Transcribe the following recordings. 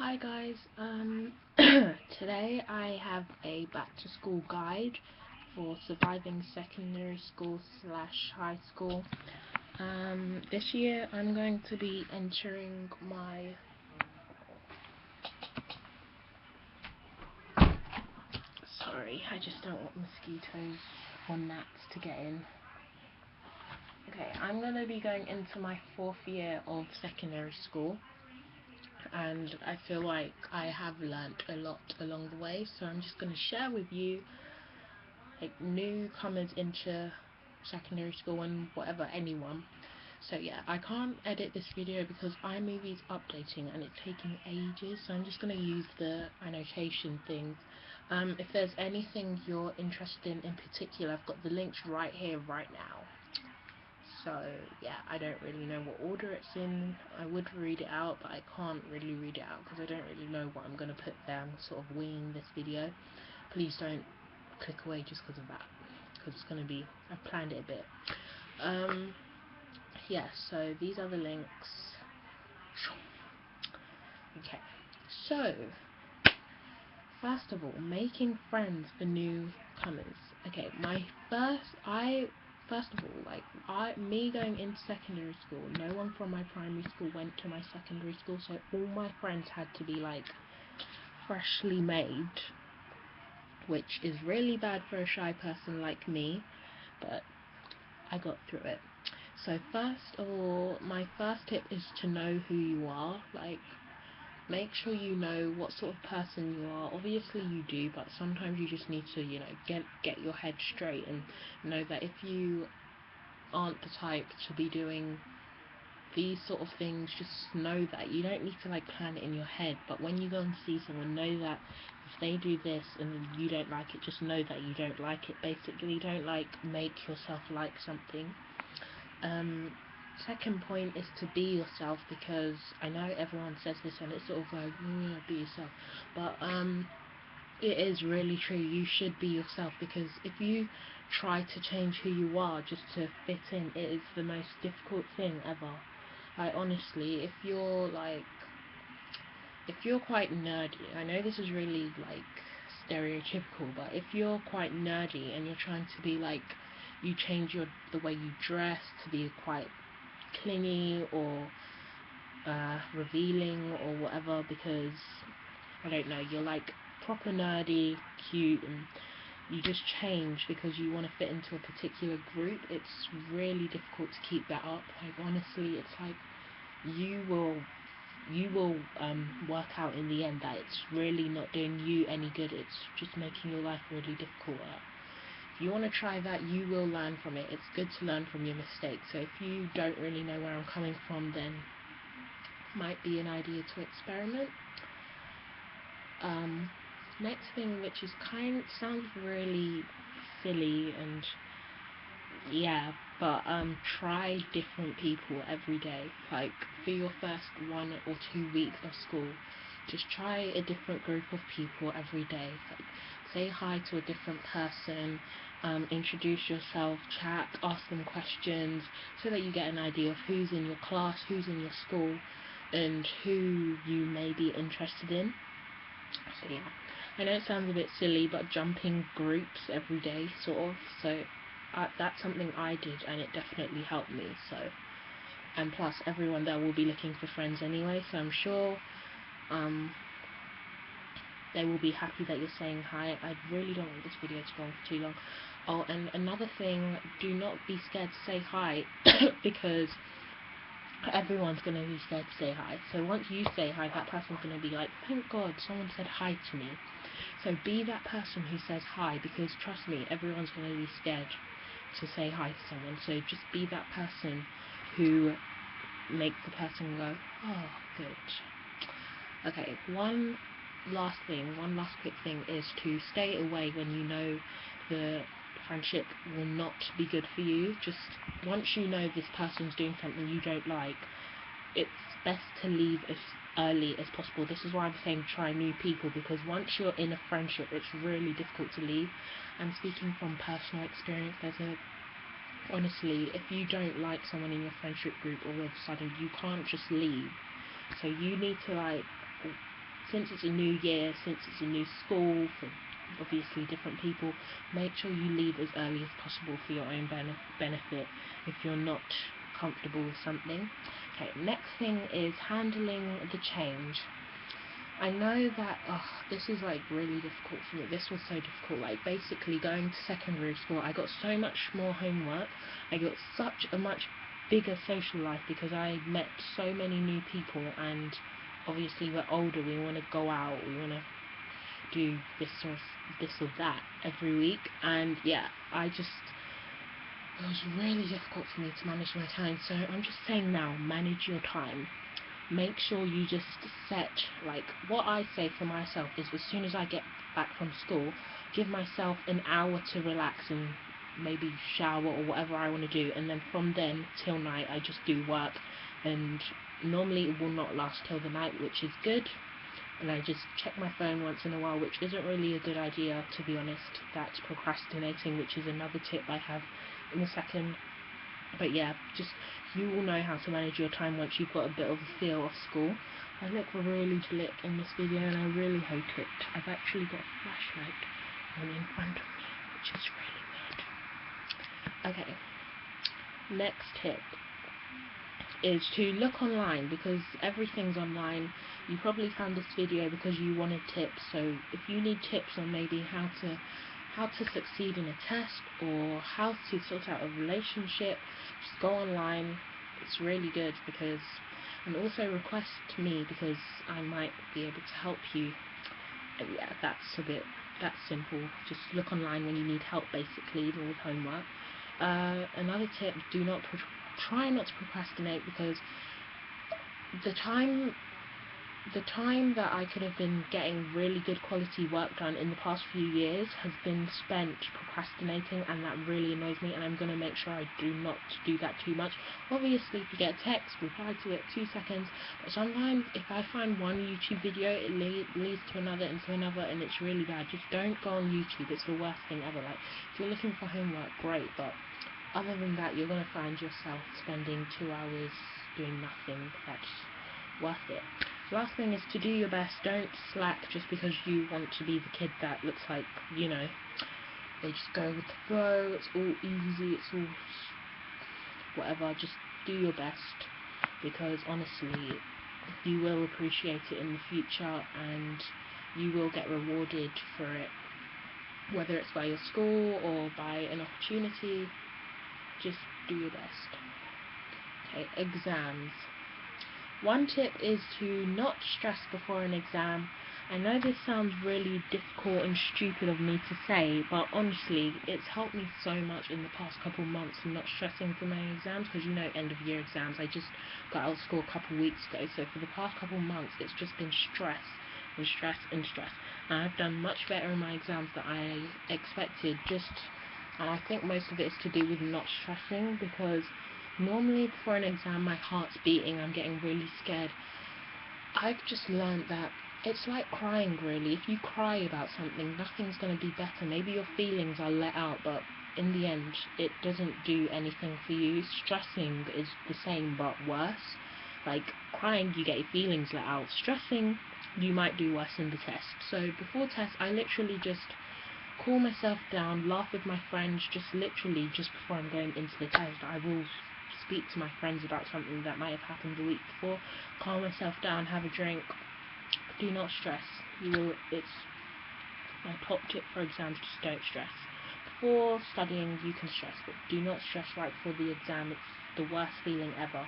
Hi guys, today I have a back to school guide for surviving secondary school slash high school. This year I'm going to be entering my sorry, I just don't want mosquitoes or gnats to get in. Okay, I'm going to be going into my 4th year of secondary school, and I feel like I have learnt a lot along the way, so I'm just going to share with you like newcomers into secondary school and whatever, anyone. So yeah, I can't edit this video because iMovie's updating and it's taking ages, so I'm just going to use the annotation thing. If there's anything you're interested in particular, I've got the links right here, right now. So yeah, I don't really know what order it's in. I would read it out, but I can't really read it out because I don't really know what I'm going to put there. I'm sort of winging this video. Please don't click away just because of that, because it's going to be, I've planned it a bit. Yeah, so these are the links. Okay, so first of all, making friends for newcomers. Okay, first of all, me going into secondary school, no one from my primary school went to my secondary school, so all my friends had to be like freshly made, which is really bad for a shy person like me, but I got through it. So first of all, my first tip is to know who you are. Like, make sure you know what sort of person you are. Obviously you do, but sometimes you just need to, get your head straight and know that if you aren't the type to be doing these sort of things, just know that you don't need to like plan it in your head, but when you go and see someone, know that if they do this and you don't like it, just know that you don't like it. Basically, don't like make yourself like something. Second point is to be yourself, because I know everyone says this and it's sort of like, oh yeah, be yourself, but it is really true. You should be yourself, because if you try to change who you are just to fit in, it is the most difficult thing ever. Like, honestly, if you're quite nerdy, I know this is really like stereotypical, but if you're quite nerdy and you're trying to be like, you change the way you dress to be quite clingy or revealing or whatever, because I don't know, you're like proper nerdy, cute, and you just change because you want to fit into a particular group, it's really difficult to keep that up. Like, honestly, it's like you will work out in the end that it's really not doing you any good, it's just making your life really difficult. If you want to try that, you will learn from it. It's good to learn from your mistakes. So if you don't really know where I'm coming from, then it might be an idea to experiment. Next thing, which is sounds really silly and yeah, but try different people every day. Like, for your first 1 or 2 weeks of school, just try a different group of people every day. Like, say hi to a different person, introduce yourself, chat, ask them questions, so that you get an idea of who's in your class, who's in your school, and who you may be interested in. So yeah, I know it sounds a bit silly, but jumping groups every day, sort of, so that's something I did, and it definitely helped me. So, and plus everyone there will be looking for friends anyway, so I'm sure they will be happy that you're saying hi. I really don't want this video to go on for too long. Oh, and another thing, do not be scared to say hi because everyone's going to be scared to say hi. So once you say hi, that person's going to be like, thank God someone said hi to me. So be that person who says hi, because trust me, everyone's going to be scared to say hi to someone. So just be that person who makes the person go, oh, good. Okay, one last quick thing is to stay away when you know the friendship will not be good for you. Just once you know this person's doing something you don't like, it's best to leave as early as possible. This is why I'm saying try new people, because once you're in a friendship, it's really difficult to leave. And speaking from personal experience, honestly, if you don't like someone in your friendship group, all of a sudden you can't just leave. So you need to since it's a new year, since it's a new school, for obviously different people, make sure you leave as early as possible for your own benefit if you're not comfortable with something. Okay, next thing is handling the change. I know that this is like really difficult for me. This was so difficult. Like basically going to secondary school, I got so much more homework. I got such a much bigger social life because I met so many new people, and obviously we're older. We want to go out. We want to do this or that every week, and yeah, it was really difficult for me to manage my time. So I'm just saying now, manage your time. Make sure you just set, like, what I say for myself is as soon as I get back from school, give myself an hour to relax and maybe shower or whatever I want to do, and then from then till night I just do work, and normally it will not last till the night, which is good. And I just check my phone once in a while, which isn't really a good idea, to be honest. That's procrastinating, which is another tip I have in a second. But yeah, just you will know how to manage your time once you've got a bit of a feel of school. I look really lit in this video and I really hate it. I've actually got a flashlight on in front of me, which is really weird. Okay, next tip is to look online, because everything's online. You probably found this video because you wanted tips, so if you need tips on maybe how to succeed in a test or how to sort out a relationship, just go online. It's really good, and also request me because I might be able to help you. And yeah, that's simple. Just look online when you need help, basically, even with homework. Another tip, try not to procrastinate, because the time that I could have been getting really good quality work done in the past few years has been spent procrastinating, and that really annoys me, and I'm going to make sure I do not do that too much. Obviously, if you get a text, reply to it 2 seconds, but sometimes if I find one YouTube video, it leads to another and to another, and it's really bad. Just don't go on YouTube. It's the worst thing ever. Like, if you're looking for homework, great, but other than that, you're going to find yourself spending 2 hours doing nothing that's worth it. Last thing is to do your best. Don't slack just because you want to be the kid that looks like, they just go with the flow, it's all easy, it's all whatever. Just do your best, because honestly, you will appreciate it in the future and you will get rewarded for it, whether it's by your school or by an opportunity. Just do your best. Okay, exams. One tip is to not stress before an exam. I know this sounds really difficult and stupid of me to say, but honestly, it's helped me so much in the past couple months not stressing for my exams, because end of year exams. I just got out of school a couple weeks ago, so for the past couple months it's just been stress and stress and stress. And I've done much better in my exams than I expected, and I think most of it is to do with not stressing, because normally before an exam my heart's beating, I'm getting really scared. I've just learned that it's like crying, really. If you cry about something, nothing's going to be better. Maybe your feelings are let out, but in the end it doesn't do anything for you. Stressing is the same but worse. Like, crying, you get your feelings let out. Stressing, you might do worse in the test. So before test, I literally just cool myself down, laugh with my friends, just before I'm going into the test. I will speak to my friends about something that might have happened the week before, calm myself down, have a drink. Do not stress. It's my top tip for exams, just don't stress. Before studying you can stress, but do not stress right before the exam. It's the worst feeling ever.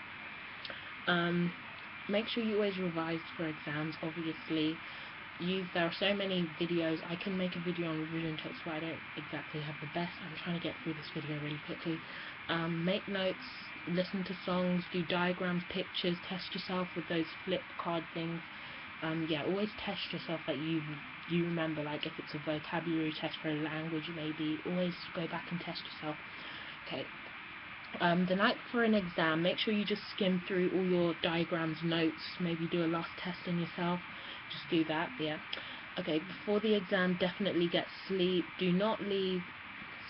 Make sure you always revise for exams, obviously. There are so many videos. I can make a video on revision tips, but I don't exactly have the best. I'm trying to get through this video really quickly. Make notes, listen to songs, do diagrams, pictures, test yourself with those flip card things. Always test yourself, that you remember, like if it's a vocabulary test for a language, maybe always go back and test yourself. Okay. The night before an exam, make sure you just skim through all your diagrams, notes, maybe do a last test on yourself. Just do that, yeah. Okay, before the exam, definitely get sleep. Do not leave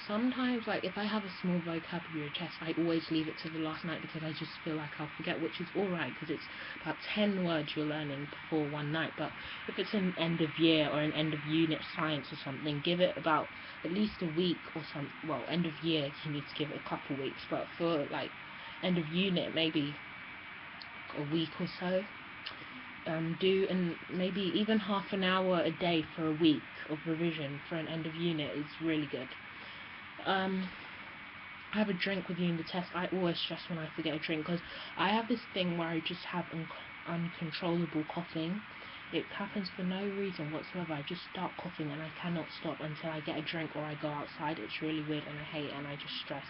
sometimes, like, if I have a small vocabulary test, I always leave it to the last night because I just feel like I'll forget, which is alright because it's about 10 words you're learning before one night. But if it's an end of year or an end of unit science or something, give it about at least a week or some. Well, end of year you need to give it a couple weeks, but for like end of unit, maybe a week or so. Do, and maybe even half an hour a day for a week of revision for an end of unit is really good. Have a drink with you in the test. I always stress when I forget a drink because I have this thing where I just have uncontrollable coughing. It happens for no reason whatsoever. I just start coughing and I cannot stop until I get a drink or I go outside. It's really weird and I hate it and I just stress.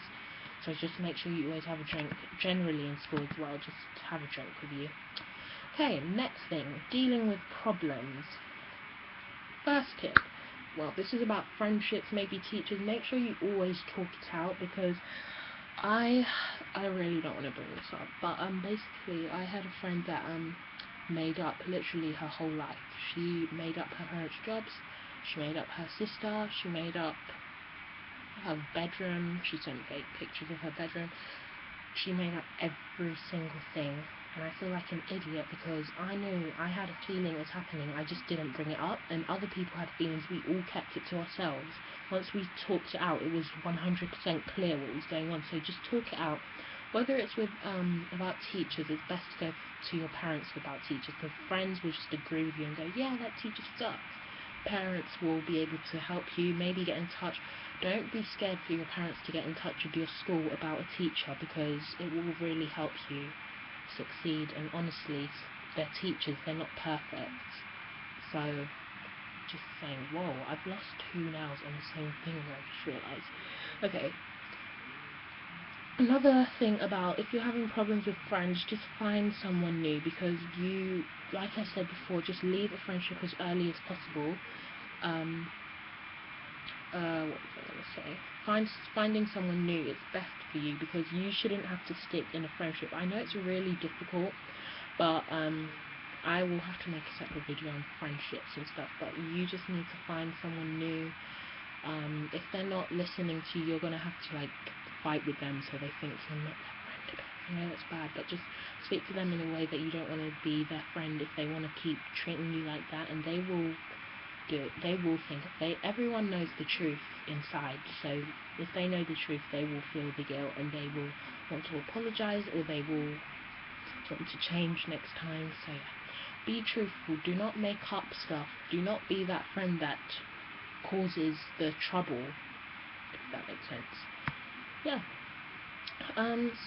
So just make sure you always have a drink. Generally in school as well, just have a drink with you. Okay, next thing, dealing with problems. First tip, well, this is about friendships, maybe teachers. Make sure you always talk it out because I really don't want to bring this up, but basically I had a friend that made up literally her whole life. She made up her parents' jobs, she made up her sister, she made up her bedroom, she sent fake pictures of her bedroom. She made up every single thing, and I feel like an idiot because I knew I had a feeling it was happening, I just didn't bring it up, and other people had feelings, we all kept it to ourselves. Once we talked it out, it was 100% clear what was going on, so just talk it out. Whether it's with about teachers, it's best to go to your parents about teachers, because friends will just agree with you and go, yeah, that teacher sucks. Parents will be able to help you, maybe get in touch. Don't be scared for your parents to get in touch with your school about a teacher because it will really help you succeed. And honestly, they're teachers, they're not perfect. So just saying, whoa, I've lost 2 nails on the same thing, I just realised. Okay. Another thing about if you're having problems with friends, just find someone new because you, like I said before, just leave a friendship as early as possible. What was I going to say? Finding someone new is best for you because you shouldn't have to stick in a friendship. I know it's really difficult, but I will have to make a separate video on friendships and stuff, but you just need to find someone new. If they're not listening to you, you're going to have to like fight with them so they think you're not their friend. I know that's bad, but just speak to them in a way that you don't want to be their friend if they want to keep treating you like that, and they will do it. They will think, everyone knows the truth inside, so if they know the truth, they will feel the guilt and they will want to apologize or they will want to change next time. So yeah, be truthful, do not make up stuff, do not be that friend that causes the trouble, if that makes sense. Yeah.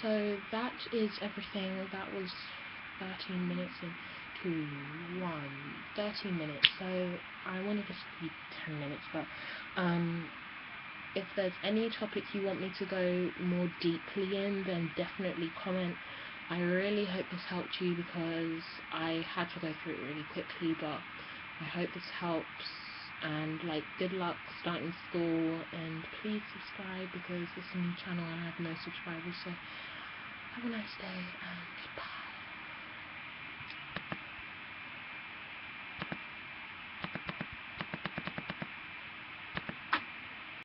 So that is everything. That was 13 minutes and 13 minutes. So I wanted this to be 10 minutes, but if there's any topic you want me to go more deeply in, then definitely comment. I really hope this helped you because I had to go through it really quickly, but I hope this helps. And like, good luck starting school, and please subscribe because it's a new channel and I have no subscribers. So have a nice day.